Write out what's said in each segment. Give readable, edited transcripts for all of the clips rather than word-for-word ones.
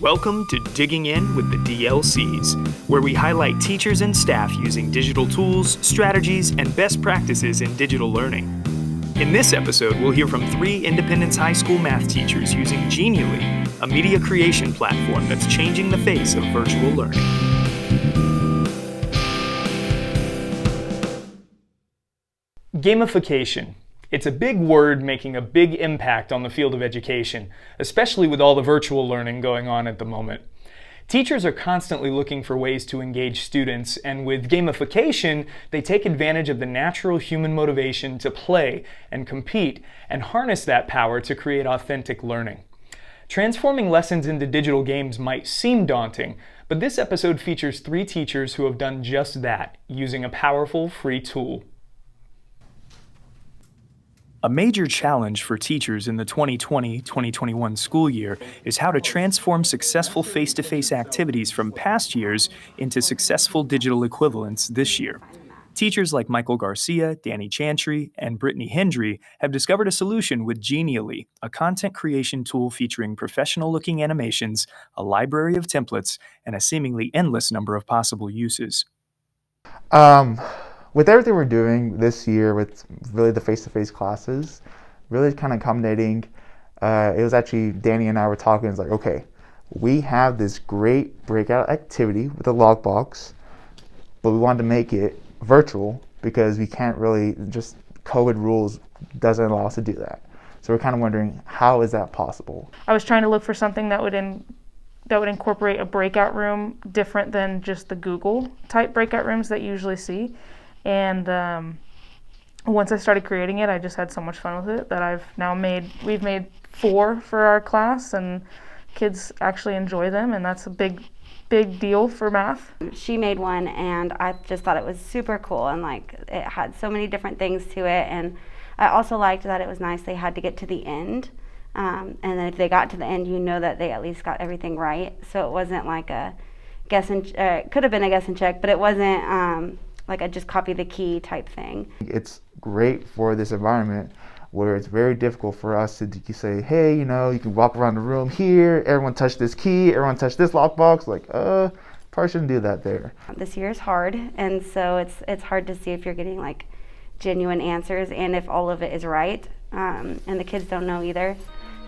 Welcome to Digging In with the DLCs, where we highlight teachers and staff using digital tools, strategies, and best practices in digital learning. In this episode, we'll hear from 3 Independence High School math teachers using Genially, a media creation platform that's changing the face of virtual learning. Gamification. It's a big word making a big impact on the field of education, especially with all the virtual learning going on at the moment. Teachers are constantly looking for ways to engage students, and with gamification, they take advantage of the natural human motivation to play and compete and harness that power to create authentic learning. Transforming lessons into digital games might seem daunting, but this episode features 3 teachers who have done just that, using a powerful free tool. A major challenge for teachers in the 2020-2021 school year is how to transform successful face-to-face activities from past years into successful digital equivalents this year. Teachers like Michael Garcia, Danny Chantry, and Brittany Hendry have discovered a solution with Genially, a content creation tool featuring professional-looking animations, a library of templates, and a seemingly endless number of possible uses. With everything we're doing this year with really the face-to-face classes, really kind of accommodating, it was actually Danny and I were talking, it's like, okay, we have this great breakout activity with a logbox, but we wanted to make it virtual because we can't really, just COVID rules doesn't allow us to do that. So we're kind of wondering, how is that possible? I was trying to look for something that would incorporate a breakout room different than just the Google type breakout rooms that you usually see. And once I started creating it, I just had so much fun with it that we've made 4 for our class, and kids actually enjoy them, and that's a big deal for math. She made one, and I just thought it was super cool, and like it had so many different things to it, and I also liked that it was nice they had to get to the end, and then if they got to the end, you know that they at least got everything right, so it wasn't like a guess and it could have been a guess and check, but it wasn't like a just copy the key type thing. It's great for this environment where it's very difficult for us to say, hey, you can walk around the room here, everyone touch this key, everyone touch this lockbox, like, probably shouldn't do that there. This year is hard, and so it's hard to see if you're getting like genuine answers and if all of it is right, and the kids don't know either.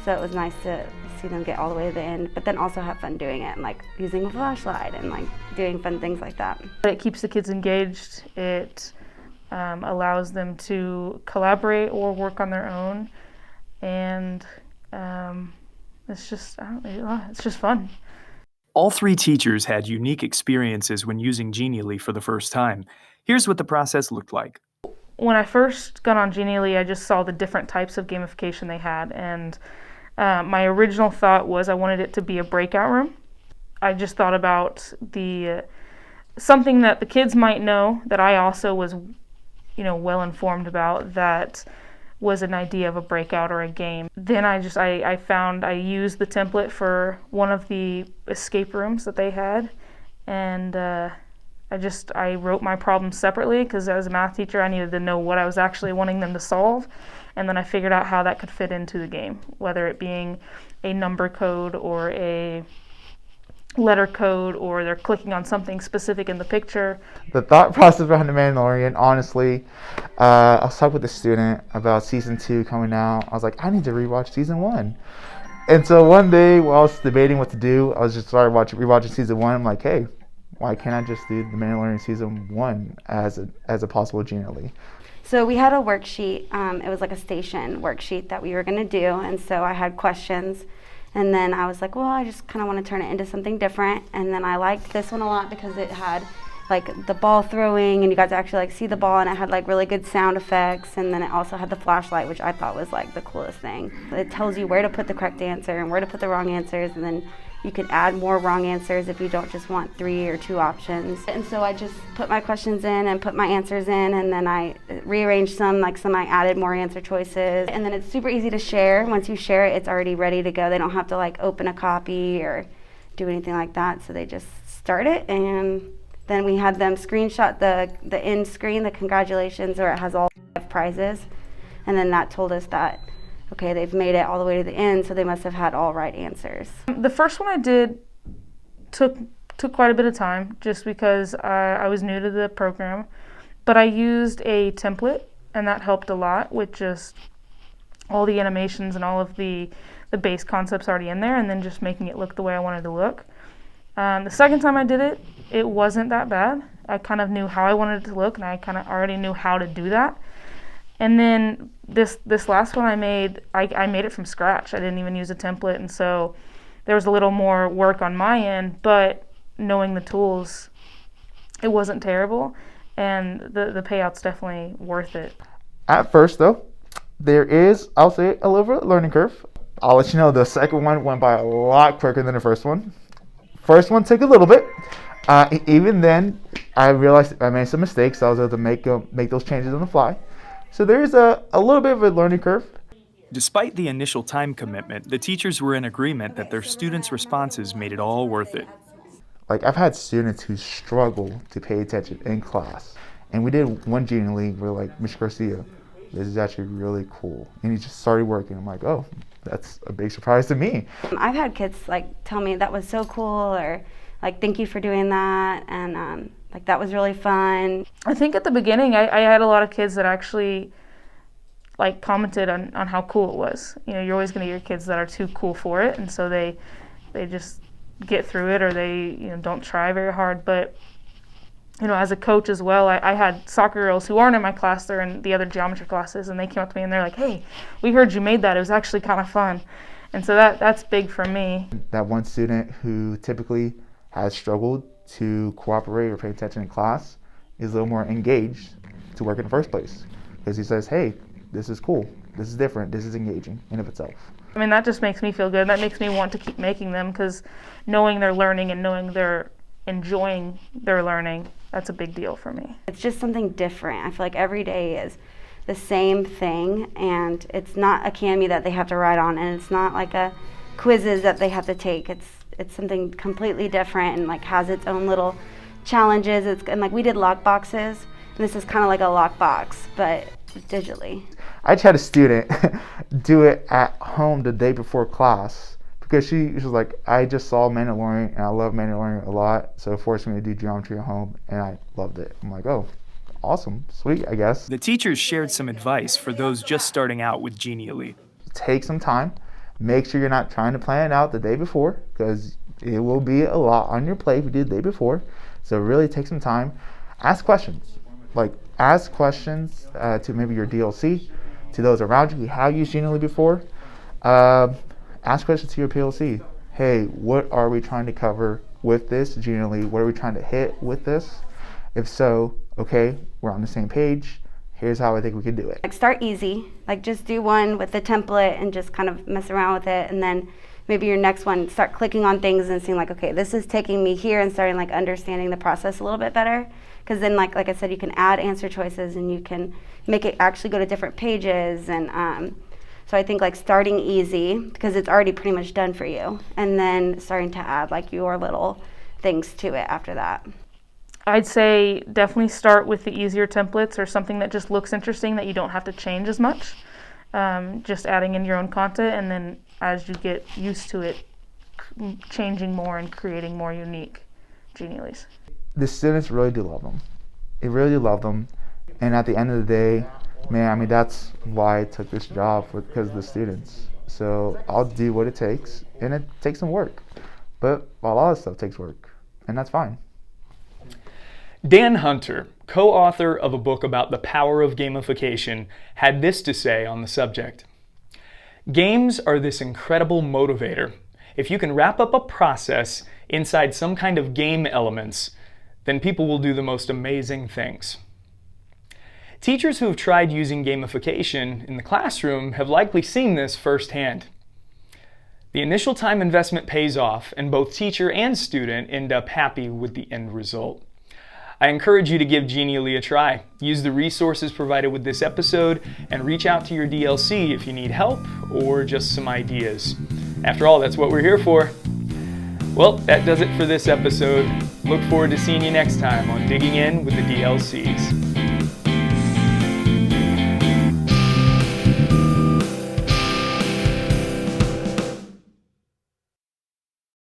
So it was nice to see them get all the way to the end, but then also have fun doing it and like using a flashlight and like doing fun things like that. It keeps the kids engaged. It allows them to collaborate or work on their own, and it's just fun. All 3 teachers had unique experiences when using Genially for the first time. Here's what the process looked like. When I first got on Genially, I just saw the different types of gamification they had, and my original thought was I wanted it to be a breakout room. I just thought about something that the kids might know that I also was, well informed about, that was an idea of a breakout or a game. Then I used the template for one of the escape rooms that they had, and I wrote my problems separately because as a math teacher I needed to know what I was actually wanting them to solve, and then I figured out how that could fit into the game, whether it being a number code or a letter code, or they're clicking on something specific in the picture. The thought process behind The Mandalorian, honestly, I was talking with a student about season 2 coming out. I was like, I need to rewatch season 1. And so one day while I was debating what to do, I was just started rewatching season 1. I'm like, hey, why can't I just do The Mandalorian season 1 as a possible Genially? So we had a worksheet, it was like a station worksheet that we were going to do, and so I had questions, and then I was like, well, I just kind of want to turn it into something different, and then I liked this one a lot because it had like the ball throwing, and you got to actually like see the ball, and it had like really good sound effects, and then it also had the flashlight, which I thought was like the coolest thing. It tells you where to put the correct answer and where to put the wrong answers, and then you can add more wrong answers if you don't just want 3 or 2 options. And so I just put my questions in and put my answers in, and then I rearranged some I added more answer choices. And then it's super easy to share. Once you share it, it's already ready to go. They don't have to like open a copy or do anything like that. So they just start it, and then we had them screenshot the end screen, the congratulations, where it has all 5 prizes. And then that told us that okay, they've made it all the way to the end, so they must have had all right answers. The first one I did took quite a bit of time just because I was new to the program, but I used a template and that helped a lot with just all the animations and all of the base concepts already in there, and then just making it look the way I wanted to look. The second time I did it, it wasn't that bad. I kind of knew how I wanted it to look, and I kind of already knew how to do that. And then this last one I made it from scratch. I didn't even use a template, and so there was a little more work on my end, but knowing the tools, it wasn't terrible, and the payout's definitely worth it. At first, though, there is, I'll say, a little bit of learning curve. I'll let you know the second one went by a lot quicker than the first one. First one took a little bit. Even then, I realized I made some mistakes, so I was able to make those changes on the fly. So there is a little bit of a learning curve. Despite the initial time commitment, the teachers were in agreement that their students' responses made it all worth it. Like, I've had students who struggle to pay attention in class. And we did one Genially where, like, Mr. Garcia, this is actually really cool. And he just started working. I'm like, oh, that's a big surprise to me. I've had kids like tell me that was so cool, or like, thank you for doing that, and like, that was really fun. I think at the beginning I had a lot of kids that actually like commented on how cool it was. You know, you're always going to get kids that are too cool for it, and so they just get through it, or they don't try very hard. But as a coach as well, I had soccer girls who aren't in my class, they're in the other geometry classes, and they came up to me and they're like, hey, we heard you made that, it was actually kind of fun. And so that's big for me. That one student who typically has struggled to cooperate or pay attention in class is a little more engaged to work in the first place, because he says, hey, this is cool, this is different, this is engaging in of itself. I mean, that just makes me feel good. That makes me want to keep making them, because knowing they're learning and knowing they're enjoying their learning, that's a big deal for me. It's just something different. I feel like every day is the same thing, and it's not a Canvas that they have to write on, and it's not like a quizzes that they have to take. It's something completely different, and like has its own little challenges. And like, we did lock boxes, and this is kind of like a lock box, but digitally. I just had a student do it at home the day before class, because she was like, I just saw manual learning, and I love manual learning a lot, so it forced me to do geometry at home, and I loved it. I'm like, oh, awesome, sweet, I guess. The teachers shared some advice for those just starting out with Genially. Take some time. Make sure you're not trying to plan it out the day before, because it will be a lot on your plate if you did the day before. So really take some time. Ask questions. Like, ask questions to maybe your DLC, to those around you who have used Genially before. Ask questions to your PLC. Hey, what are we trying to cover with this Genially? What are we trying to hit with this? If so, okay, we're on the same page. Here's how I think we can do it. Like, start easy. Like, just do one with the template and just kind of mess around with it, and then maybe your next one, start clicking on things and seeing like, okay, this is taking me here, and starting like understanding the process a little bit better. Because then, like I said, you can add answer choices, and you can make it actually go to different pages. And so I think like starting easy, because it's already pretty much done for you, and then starting to add like your little things to it after that. I'd say definitely start with the easier templates, or something that just looks interesting that you don't have to change as much. Just adding in your own content, and then as you get used to it, changing more and creating more unique Geniallys. The students really do love them. They really do love them. And at the end of the day, man, I mean, that's why I took this job, because of the students. So I'll do what it takes, and it takes some work. But a lot of stuff takes work, and that's fine. Dan Hunter, co-author of a book about the power of gamification, had this to say on the subject. Games are this incredible motivator. If you can wrap up a process inside some kind of game elements, then people will do the most amazing things. Teachers who have tried using gamification in the classroom have likely seen this firsthand. The initial time investment pays off, and both teacher and student end up happy with the end result. I encourage you to give Genially a try. Use the resources provided with this episode, and reach out to your DLC if you need help or just some ideas. After all, that's what we're here for. Well, that does it for this episode. Look forward to seeing you next time on Digging In with the DLCs.